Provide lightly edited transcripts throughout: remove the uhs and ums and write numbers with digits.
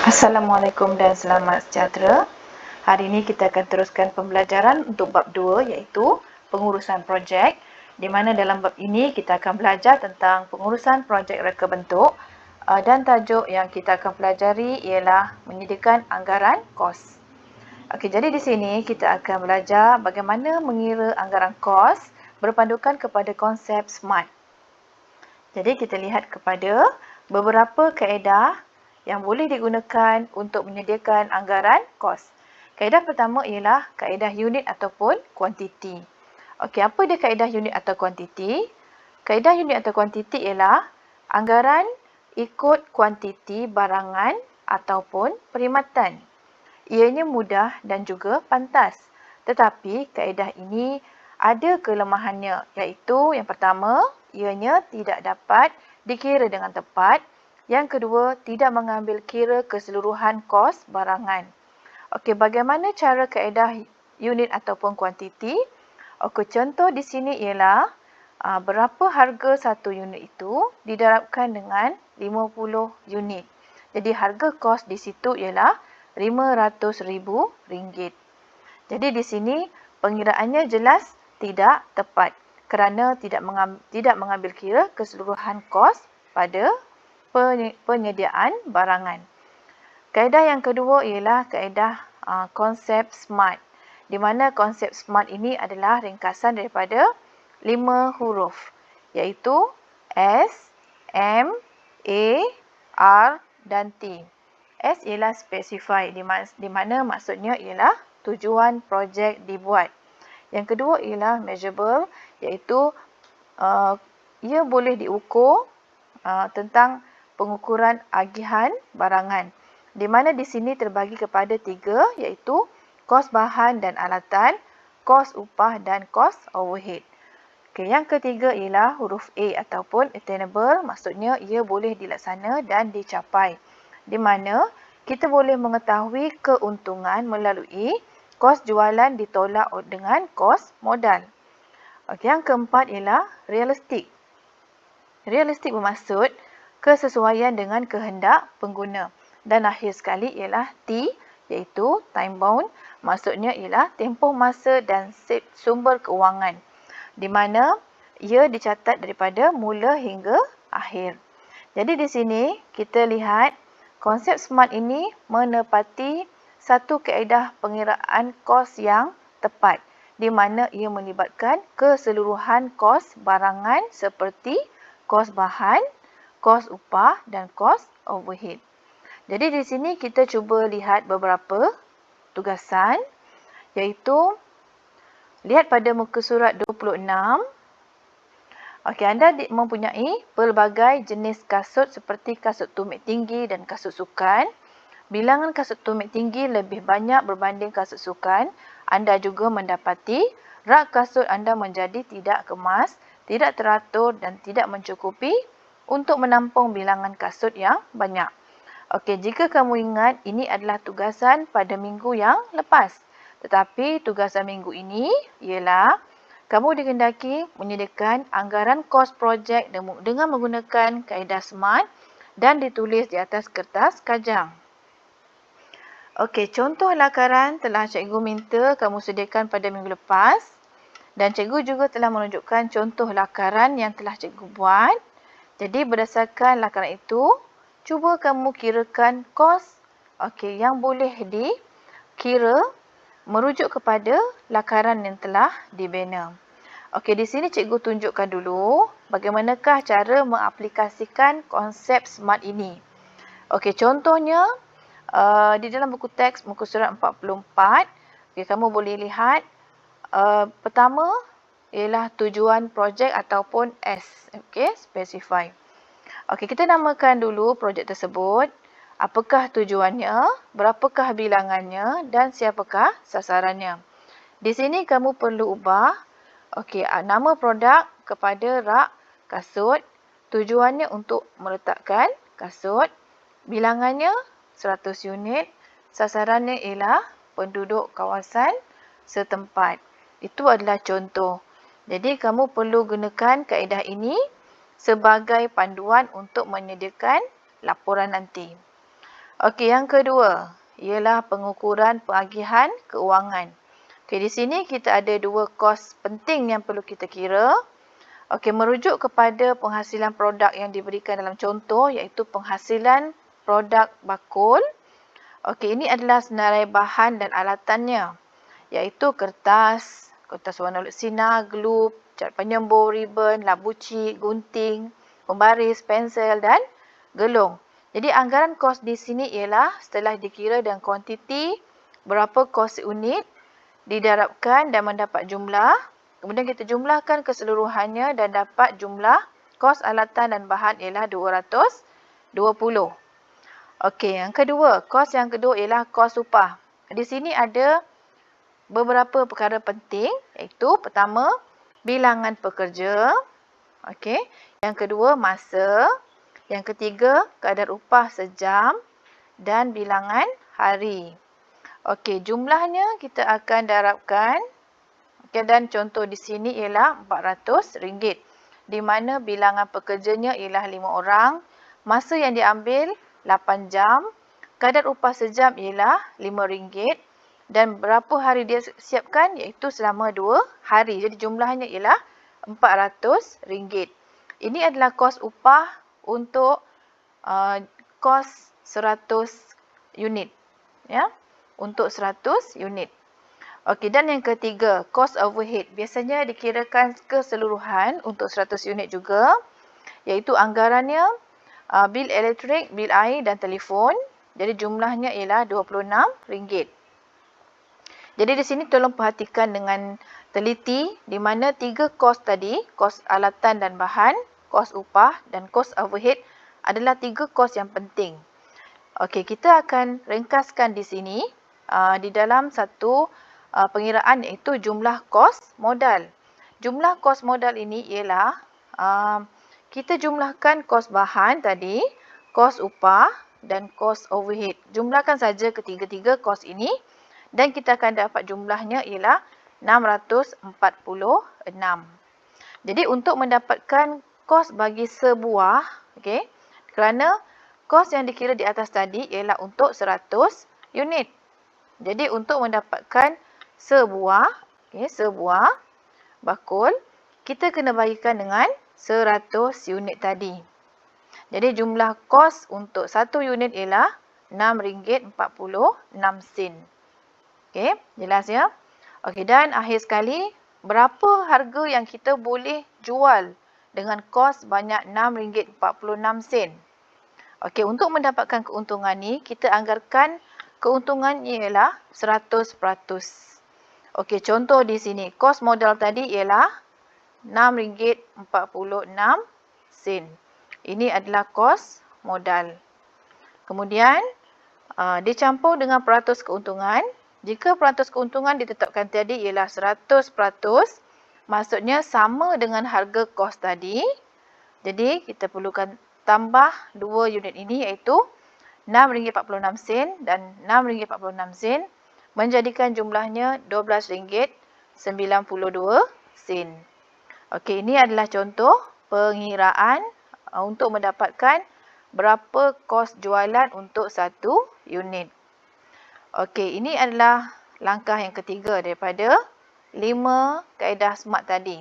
Assalamualaikum dan selamat sejahtera. Hari ini kita akan teruskan pembelajaran untuk bab 2 iaitu pengurusan projek, di mana dalam bab ini kita akan belajar tentang pengurusan projek reka bentuk dan tajuk yang kita akan pelajari ialah menyediakan anggaran kos. Okey, jadi di sini kita akan belajar bagaimana mengira anggaran kos berpandukan kepada konsep SMART. Jadi kita lihat kepada beberapa kaedah yang boleh digunakan untuk menyediakan anggaran kos. Kaedah pertama ialah kaedah unit ataupun kuantiti. Okey, apa dia kaedah unit atau kuantiti? Kaedah unit atau kuantiti ialah anggaran ikut kuantiti barangan ataupun perkhidmatan. Ianya mudah dan juga pantas. Tetapi kaedah ini ada kelemahannya, iaitu yang pertama, ianya tidak dapat dikira dengan tepat. Yang kedua, tidak mengambil kira keseluruhan kos barangan. Okey, bagaimana cara kaedah unit ataupun kuantiti? Okey, contoh di sini ialah berapa harga satu unit itu didarabkan dengan 50 unit. Jadi harga kos di situ ialah RM500,000. Jadi di sini pengiraannya jelas tidak tepat kerana tidak mengambil kira keseluruhan kos pada penyediaan barangan. Kaedah yang kedua ialah kaedah konsep SMART, di mana konsep SMART ini adalah ringkasan daripada 5 huruf, iaitu S, M, A, R dan T. S ialah specify, di mana maksudnya ialah tujuan projek dibuat. Yang kedua ialah measurable, iaitu ia boleh diukur tentang pengukuran agihan barangan, di mana di sini terbagi kepada 3, iaitu kos bahan dan alatan, kos upah dan kos overhead. Okay, yang ketiga ialah huruf A ataupun attainable, maksudnya ia boleh dilaksana dan dicapai, di mana kita boleh mengetahui keuntungan melalui kos jualan ditolak dengan kos modal. Okay, yang keempat ialah realistik. Realistik bermaksud kesesuaian dengan kehendak pengguna. Dan akhir sekali ialah T, iaitu time bound, maksudnya ialah tempoh masa dan sumber keuangan, di mana ia dicatat daripada mula hingga akhir. Jadi di sini kita lihat konsep SMART ini menepati satu kaedah pengiraan kos yang tepat, di mana ia melibatkan keseluruhan kos barangan seperti kos bahan, kos upah dan kos overhead. Jadi di sini kita cuba lihat beberapa tugasan, iaitu lihat pada muka surat 26. Okey, anda mempunyai pelbagai jenis kasut seperti kasut tumit tinggi dan kasut sukan. Bilangan kasut tumit tinggi lebih banyak berbanding kasut sukan. Anda juga mendapati rak kasut anda menjadi tidak kemas, tidak teratur dan tidak mencukupi untuk menampung bilangan kasut yang banyak. Okey, jika kamu ingat, ini adalah tugasan pada minggu yang lepas. Tetapi tugasan minggu ini ialah kamu dikehendaki menyediakan anggaran kos projek dengan menggunakan kaedah SMART dan ditulis di atas kertas kajang. Okey, contoh lakaran telah cikgu minta kamu sediakan pada minggu lepas. Dan cikgu juga telah menunjukkan contoh lakaran yang telah cikgu buat. Jadi berdasarkan lakaran itu, cuba kamu kirakan kos yang boleh dikira merujuk kepada lakaran yang telah dibina. Okey, di sini cikgu tunjukkan dulu bagaimanakah cara mengaplikasikan konsep SMART ini. Okey, contohnya di dalam buku teks muka surat 44, kamu boleh lihat pertama ialah tujuan projek ataupun S, specify. Okey, kita namakan dulu projek tersebut. Apakah tujuannya, berapakah bilangannya dan siapakah sasarannya. Di sini kamu perlu ubah nama produk kepada rak kasut, tujuannya untuk meletakkan kasut, bilangannya 100 unit, sasarannya ialah penduduk kawasan setempat. Itu adalah contoh. Jadi kamu perlu gunakan kaedah ini sebagai panduan untuk menyediakan laporan nanti. Okey, yang kedua ialah pengukuran pengagihan keuangan. Okey, di sini kita ada dua kos penting yang perlu kita kira. Okey, merujuk kepada penghasilan produk yang diberikan dalam contoh iaitu penghasilan produk bakul. Okey, ini adalah senarai bahan dan alatannya iaitu kertas, kertas warna sinar, glue, cat penyembur, ribbon, labuci, gunting, pembaris, pensel dan gelung. Jadi anggaran kos di sini ialah setelah dikira dengan kuantiti berapa kos unit didarabkan dan mendapat jumlah. Kemudian kita jumlahkan keseluruhannya dan dapat jumlah kos alatan dan bahan ialah 220. Okey, yang kedua, kos yang kedua ialah kos upah. Di sini ada beberapa perkara penting iaitu pertama, bilangan pekerja. Okey, yang kedua, masa. Yang ketiga, kadar upah sejam dan bilangan hari. Okey, jumlahnya kita akan darabkan. Okey, dan contoh di sini ialah RM400 di mana bilangan pekerjanya ialah 5 orang, masa yang diambil 8 jam, kadar upah sejam ialah RM5 dan berapa hari dia siapkan iaitu selama 2 hari. Jadi jumlahnya ialah RM400. Ini adalah kos upah untuk kos 100 unit. Ya, untuk 100 unit. Okey, dan yang ketiga, kos overhead. Biasanya dikirakan keseluruhan untuk 100 unit juga, iaitu anggarannya bil elektrik, bil air dan telefon. Jadi jumlahnya ialah RM26. Jadi di sini tolong perhatikan dengan teliti di mana 3 kos tadi, kos alatan dan bahan, kos upah dan kos overhead adalah 3 kos yang penting. Okey, kita akan ringkaskan di sini di dalam satu pengiraan iaitu jumlah kos modal. Jumlah kos modal ini ialah kita jumlahkan kos bahan tadi, kos upah dan kos overhead. Jumlahkan saja ketiga-tiga kos ini dan kita akan dapat jumlahnya ialah 646. Jadi untuk mendapatkan kos bagi sebuah, okey, kerana kos yang dikira di atas tadi ialah untuk 100 unit. Jadi untuk mendapatkan sebuah bakul, kita kena bagikan dengan 100 unit tadi. Jadi jumlah kos untuk satu unit ialah RM6.46. Okey, jelas ya? Okey, dan akhir sekali, berapa harga yang kita boleh jual dengan kos banyak RM6.46? Okey, untuk mendapatkan keuntungan ni, kita anggarkan keuntungan ialah 100%. Okey, contoh di sini, kos modal tadi ialah RM6.46. Ini adalah kos modal. Kemudian, dicampur dengan peratus keuntungan. Jika peratus keuntungan ditetapkan tadi ialah 100%, maksudnya sama dengan harga kos tadi. Jadi, kita perlukan tambah 2 unit ini iaitu RM6.46 dan RM6.46 menjadikan jumlahnya RM12.92. Okey, ini adalah contoh pengiraan untuk mendapatkan berapa kos jualan untuk satu unit. Okey, ini adalah langkah yang ketiga daripada 5 kaedah SMART tadi.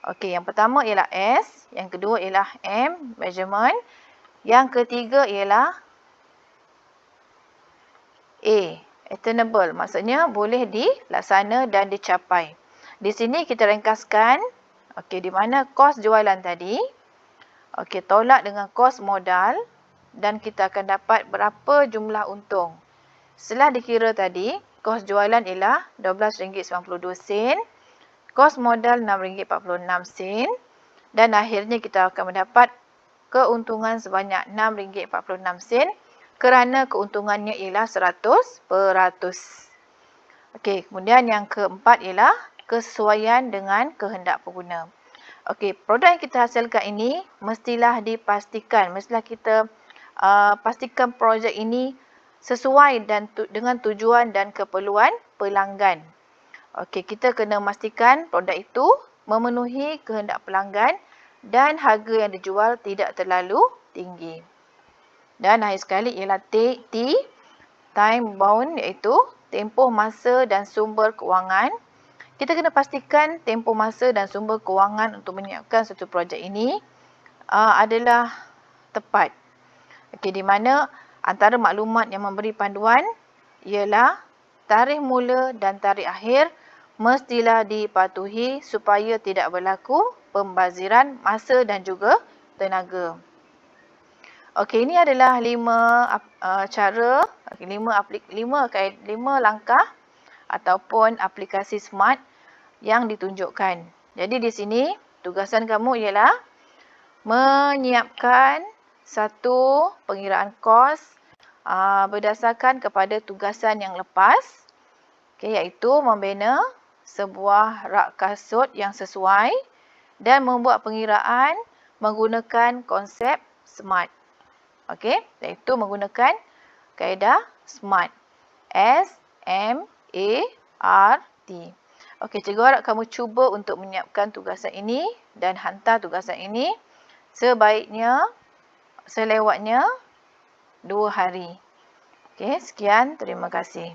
Okey, yang pertama ialah S, yang kedua ialah M, measurement. Yang ketiga ialah A, attainable, maksudnya boleh dilaksana dan dicapai. Di sini kita ringkaskan, okey, di mana kos jualan tadi, okey, tolak dengan kos modal dan kita akan dapat berapa jumlah untung. Setelah dikira tadi, kos jualan ialah RM12.92, kos modal RM6.46 dan akhirnya kita akan mendapat keuntungan sebanyak RM6.46 kerana keuntungannya ialah 100%. Okey, kemudian yang keempat ialah kesesuaian dengan kehendak pengguna. Okey, produk yang kita hasilkan ini mestilah dipastikan, mestilah kita pastikan projek ini sesuai dengan tujuan dan keperluan pelanggan. Okey, kita kena memastikan produk itu memenuhi kehendak pelanggan dan harga yang dijual tidak terlalu tinggi. Dan akhir sekali ialah T, time bound, iaitu tempoh masa dan sumber kewangan. Kita kena pastikan tempoh masa dan sumber kewangan untuk menyiapkan satu projek ini adalah tepat. Okey, di mana antara maklumat yang memberi panduan ialah tarikh mula dan tarikh akhir mestilah dipatuhi supaya tidak berlaku pembaziran masa dan juga tenaga. Okey, ini adalah 5 cara, 5 langkah ataupun aplikasi SMART yang ditunjukkan. Jadi di sini tugasan kamu ialah menyiapkan satu pengiraan kos berdasarkan kepada tugasan yang lepas, iaitu membina sebuah rak kasut yang sesuai dan membuat pengiraan menggunakan konsep SMART. Okey, iaitu menggunakan kaedah SMART. S-M-A-R-T. Okey, cikgu harap kamu cuba untuk menyiapkan tugasan ini dan hantar tugasan ini sebaiknya selewatnya 2 hari. Okey, sekian. Terima kasih.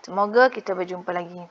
Semoga kita berjumpa lagi.